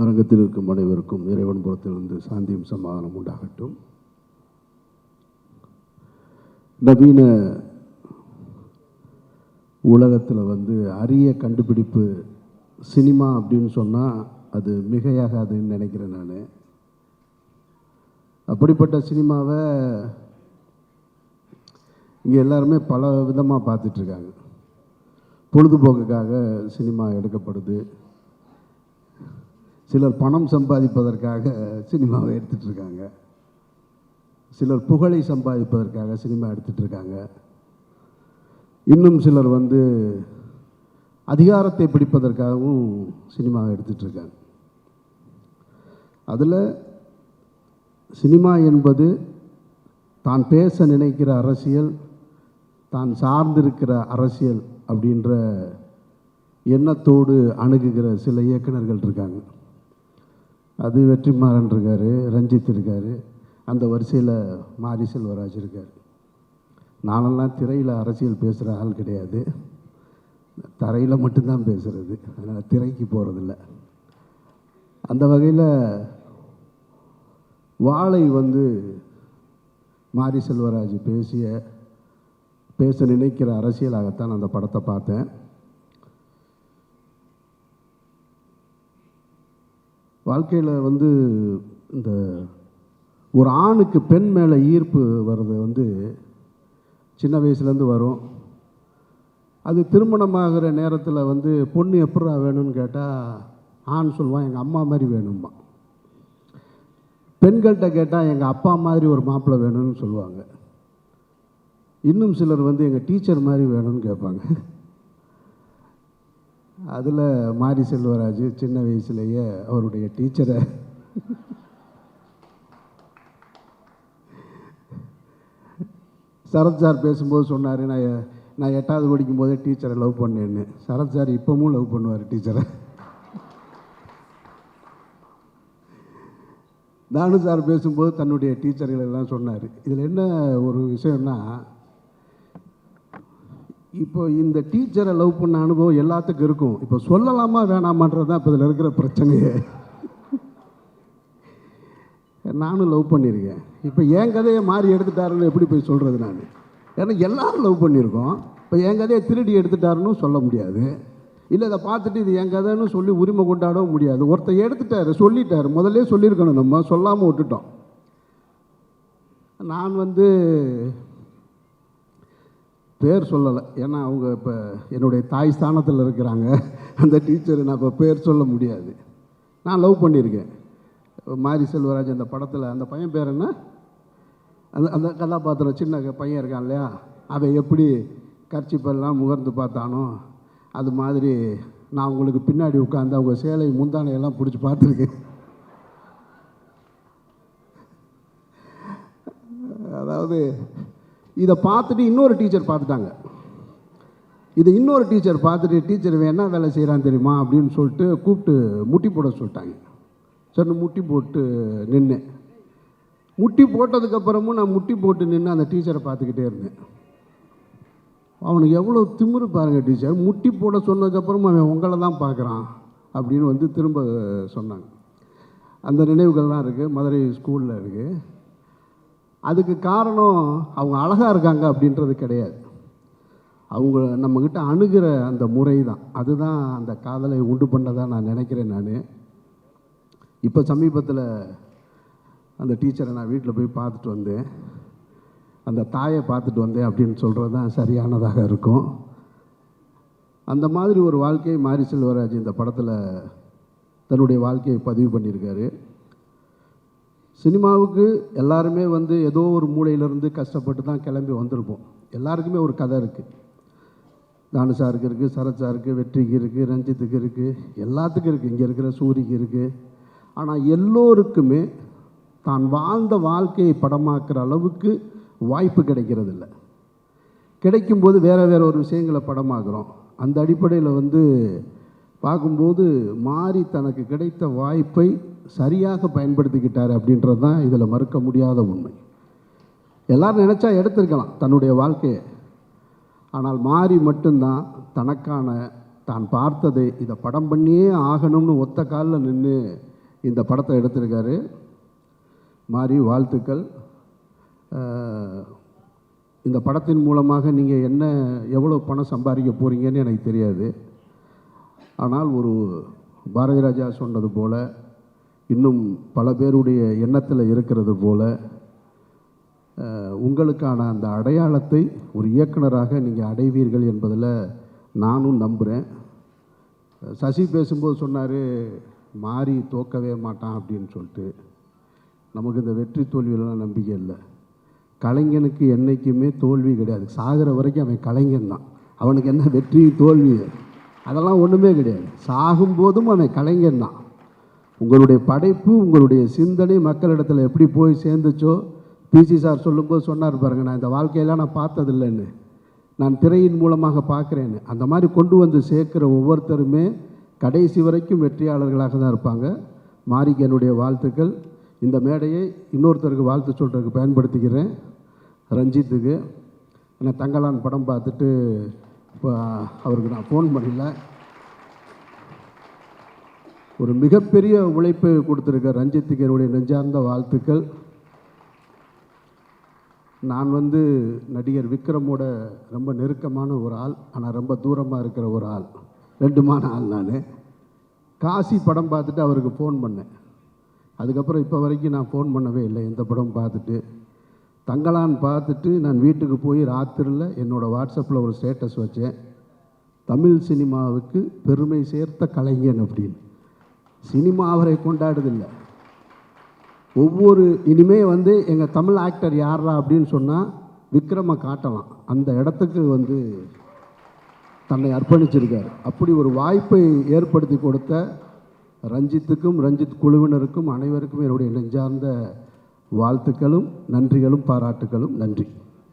அரங்கத்தில் இருக்கும் அனைவருக்கும் இறைவன் புறத்திலிருந்து சாந்தியும் சமாதானம் உண்டாகட்டும். நவீன உலகத்தில் அரிய கண்டுபிடிப்பு சினிமா அப்படின்னு சொன்னால் அது மிகையாகாதுன்னு நினைக்கிறேன் நான். அப்படிப்பட்ட சினிமாவை இங்கே எல்லாருமே பல விதமாக பார்த்துட்ருக்காங்க. பொழுதுபோக்குக்காக சினிமா எடுக்கப்படுது. சிலர் பணம் சம்பாதிப்பதற்காக சினிமாவை எடுத்துகிட்ருக்காங்க. சிலர் புகழை சம்பாதிப்பதற்காக சினிமா எடுத்துகிட்ருக்காங்க. இன்னும் சிலர் அதிகாரத்தை பிடிப்பதற்காகவும் சினிமாவை எடுத்துகிட்ருக்காங்க. அதில் சினிமா என்பது தான் பேச நினைக்கிற அரசியல், தான் சார்ந்திருக்கிற அரசியல் அப்படின்ற எண்ணத்தோடு அணுகுகிற சில இயக்குநர்கள் இருக்காங்க. அது வெற்றிமாறன் இருக்கார், ரஞ்சித் இருக்கார், அந்த வரிசையில் மாரி செல்வராஜ் இருக்கார். நானெல்லாம் திரையில் அரசியல் பேசுகிற ஆள் கிடையாது, தரையில் மட்டும்தான் பேசுகிறது, அதனால் திரைக்கு போகிறதில்ல. அந்த வகையில் வாழை மாரி செல்வராஜ் பேச நினைக்கிற அரசியலாகத்தான் அந்த படத்தை பார்த்தேன். வாழ்க்கையில் இந்த ஒரு ஆணுக்கு பெண் மேலே ஈர்ப்பு வர்றது சின்ன வயசுலேருந்து வரும். அது திருமணமாகிற நேரத்தில் பொண்ணு எப்படா வேணும்னு கேட்டால் ஆண் சொல்லுவான் எங்கள் அம்மா மாதிரி வேணும்மா. பெண்கள்கிட்ட கேட்டால் எங்கள் அப்பா மாதிரி ஒரு மாப்பிள்ளை வேணும்னு சொல்லுவாங்க. இன்னும் சிலர் எங்கள் டீச்சர் மாதிரி வேணும்னு கேட்பாங்க. அதில் மாரி செல்வராஜ் சின்ன வயசுலேயே அவருடைய டீச்சரை சரத் சார் பேசும்போது சொன்னார், நான் 8வது படிக்கும் போதே டீச்சரை லவ் பண்ணேன்னு. சரத் சார் இப்போவும் லவ் பண்ணுவார் டீச்சரை. தானு சார் பேசும்போது தன்னுடைய டீச்சர்கள் எல்லாம் சொன்னார். இதில் என்ன ஒரு விஷயம்னா, இப்போ இந்த டீச்சரை லவ் பண்ண அனுபவம் எல்லாத்துக்கும் இருக்கும். இப்போ சொல்லலாமா வேணாமான்றது தான் இப்போ இதில் இருக்கிற பிரச்சனையே. நானும் லவ் பண்ணியிருக்கேன். இப்போ என் கதையை மாறி எடுத்துட்டாருன்னு எப்படி போய் சொல்கிறது நான்? ஏன்னா எல்லோரும் லவ் பண்ணியிருக்கோம். இப்போ என் கதையை திருடி எடுத்துட்டாருன்னு சொல்ல முடியாது. இல்லை இதை பார்த்துட்டு இது என் கதைன்னு சொல்லி உரிமை கொண்டாடவும் முடியாது. ஒருத்தர் எடுத்துட்டார், சொல்லிட்டார், முதல்ல சொல்லியிருக்கணும், நம்ம சொல்லாமல் விட்டுட்டோம். நான் பேர் சொல்லலை, ஏன்னா அவங்க இப்போ என்னுடைய தாய் ஸ்தானத்தில் இருக்கிறாங்க. அந்த டீச்சரை நான் இப்போ பேர் சொல்ல முடியாது. நான் லவ் பண்ணியிருக்கேன். மாரி செல்வராஜ் அந்த படத்தில் அந்த பையன் பேர் என்ன, அந்த கதாபாத்திரம் சின்ன பையன் இருக்கான் இல்லையா, அவன் எப்படி கர்ச்சிப்பெல்லாம் முகர்ந்து பார்த்தானோ அது மாதிரி நான் உங்களுக்கு பின்னாடி உட்காந்து அவங்க சேலை முந்தானையெல்லாம் பிடிச்சி பார்த்துருக்கேன். அதாவது இதை பார்த்துட்டு இன்னொரு டீச்சர் பார்த்துட்டாங்க. இதை இன்னொரு டீச்சர் பார்த்துட்டு, டீச்சர் என்ன வேலை செய்கிறான்னு தெரியுமா அப்படின்னு சொல்லிட்டு கூப்பிட்டு முட்டி போட சொல்லிட்டாங்க. சரி முட்டி போட்டு நின்று, முட்டி போட்டதுக்கப்புறமும் நான் முட்டி போட்டு நின்று அந்த டீச்சரை பார்த்துக்கிட்டே இருந்தேன். அவனுக்கு எவ்வளோ திமிரு பாருங்கள். டீச்சர் முட்டி போட சொன்னதுக்கப்புறமா அவன் உங்களை தான் பார்க்குறான் அப்படின்னு திரும்ப சொன்னாங்க. அந்த நினைவுகள்லாம் இருக்குது, மதுரை ஸ்கூலில் இருக்குது. அதுக்கு காரணம் அவங்க அழகாக இருக்காங்க அப்படின்றது கிடையாது, அவங்க நம்மக்கிட்ட அணுகிற அந்த முறை தான். அதுதான் அந்த காதலை உண்டு பண்ணதாக நான் நினைக்கிறேன். நான் இப்போ சமீபத்தில் அந்த டீச்சரை நான் வீட்டில் போய் பார்த்துட்டு வந்தேன், அந்த தாயை பார்த்துட்டு வந்தேன் அப்படின்னு சொல்கிறது தான் சரியானதாக இருக்கும். அந்த மாதிரி ஒரு வாழ்க்கையை மாரி செல்வராஜ் இந்த படத்தில் தன்னுடைய வாழ்க்கையை பதிவு பண்ணியிருக்காரு. சினிமாவுக்கு எல்லாருமே ஏதோ ஒரு மூலையிலேருந்து கஷ்டப்பட்டு தான் கிளம்பி வந்திருப்போம். எல்லாருக்குமே ஒரு கதை இருக்குது. தானு சாருக்கு இருக்குது, சரத் சாருக்கு, வெற்றிக்கு இருக்குது, ரஞ்சித்துக்கு இருக்குது, எல்லாத்துக்கும் இருக்குது, இங்கே இருக்கிற சூரிக்கு இருக்குது. ஆனால் எல்லோருக்குமே தான் வாழ்ந்த வாழ்க்கையை படமாக்குற அளவுக்கு வாய்ப்பு கிடைக்கிறதில்ல. கிடைக்கும்போது வேறு ஒரு விஷயங்களை படமாக்குறோம். அந்த அடிப்படையில் பார்க்கும்போது மாறி தனக்கு கிடைத்த வாய்ப்பை சரியாக பயன்படுத்திக்கிட்டார் அப்படின்றது தான் இதில் மறுக்க முடியாத உண்மை. எல்லோரும் நினச்சா எடுத்திருக்கலாம் தன்னுடைய வாழ்க்கையை. ஆனால் மாறி மட்டும்தான் தனக்கான தான் பார்த்ததை இதை படம் பண்ணியே ஆகணும்னு ஒத்த காலில் நின்று இந்த படத்தை எடுத்திருக்காரு. மாரி வாழ்த்துக்கள். இந்த படத்தின் மூலமாக நீங்கள் எவ்வளோ பணம் சம்பாதிக்க போகிறீங்கன்னு எனக்கு தெரியாது. ஆனால் ஒரு பாரதி ராஜா சொன்னது போல், இன்னும் பல பேருடைய எண்ணத்தில் இருக்கிறது போல், உங்களுக்கான அந்த அடையாளத்தை ஒரு இயக்குனராக நீங்கள் அடைவீர்கள் என்பதில் நானும் நம்புகிறேன். சசி பேசும்போது சொன்னார், மாறி தோக்கவே மாட்டான் அப்படின்னு சொல்லிட்டு. நமக்கு இந்த வெற்றி தோல்வியெல்லாம் நம்பிக்கை இல்லை. கலைஞனுக்கு என்றைக்குமே தோல்வி கிடையாது. சாகிற வரைக்கும் அவன் கலைஞன் தான். அவனுக்கு என்ன வெற்றி தோல்வி அதெல்லாம் ஒன்றுமே கிடையாது. சாகும்போதும் அவன் கலைஞன் தான். உங்களுடைய படைப்பு, உங்களுடைய சிந்தனை மக்களிடத்தில் எப்படி போய் சேர்ந்துச்சோ, பிசி சார் சொல்லும்போது சொன்னார் பாருங்கள், நான் இந்த வாழ்க்கையெல்லாம் நான் பார்த்ததில்லைன்னு, நான் திரையின் மூலமாக பார்க்குறேன்னு. அந்த மாதிரி கொண்டு வந்து சேர்க்குற ஒவ்வொருத்தருமே கடைசி வரைக்கும் வெற்றியாளர்களாக தான் இருப்பாங்க. மாரிக்கு என்னுடைய வாழ்த்துக்கள். இந்த மேடையை இன்னொருத்தருக்கு வாழ்த்து சொல்கிறதுக்கு பயன்படுத்திக்கிறேன், ரஞ்சித்துக்கு. ஏன்னா தங்கலான் படம் பார்த்துட்டு இப்போ அவருக்கு நான் ஃபோன் பண்ணல. ஒரு மிகப்பெரிய உழைப்பை கொடுத்துருக்க ரஞ்சித்துக்கு என்னுடைய நெஞ்சார்ந்த வாழ்த்துக்கள். நான் நடிகர் விக்ரமோட ரொம்ப நெருக்கமான ஒரு ஆள், ஆனால் ரொம்ப தூரமாக இருக்கிற ஒரு ஆள், ரெண்டுமான ஆள். நான் காசி படம் பார்த்துட்டு அவருக்கு ஃபோன் பண்ணேன். அதுக்கப்புறம் இப்போ வரைக்கும் நான் ஃபோன் பண்ணவே இல்லை. எந்த படம் பார்த்துட்டு தங்கலான் பார்த்துட்டு நான் வீட்டுக்கு போய் ராத்திரியில் என்னோடய வாட்ஸ்அப்பில் ஒரு ஸ்டேட்டஸ் வச்சேன், தமிழ் சினிமாவுக்கு பெருமை சேர்த்த கலைஞன் அப்படின்னு. சினிமா அவரை கொண்டாடுதில்லை. இனிமே எங்கள் தமிழ் ஆக்டர் யாரா அப்படின்னு சொன்னால் விக்ரமை காட்டலாம். அந்த இடத்துக்கு தன்னை அர்ப்பணிச்சிருக்கார். அப்படி ஒரு வாய்ப்பை ஏற்படுத்தி கொடுத்த ரஞ்சித்துக்கும் ரஞ்சித் குழுவினருக்கும் அனைவருக்கும் என்னுடைய நெஞ்சார்ந்த வாழ்த்துக்களும் நன்றிகளும் பாராட்டுகளும். நன்றி.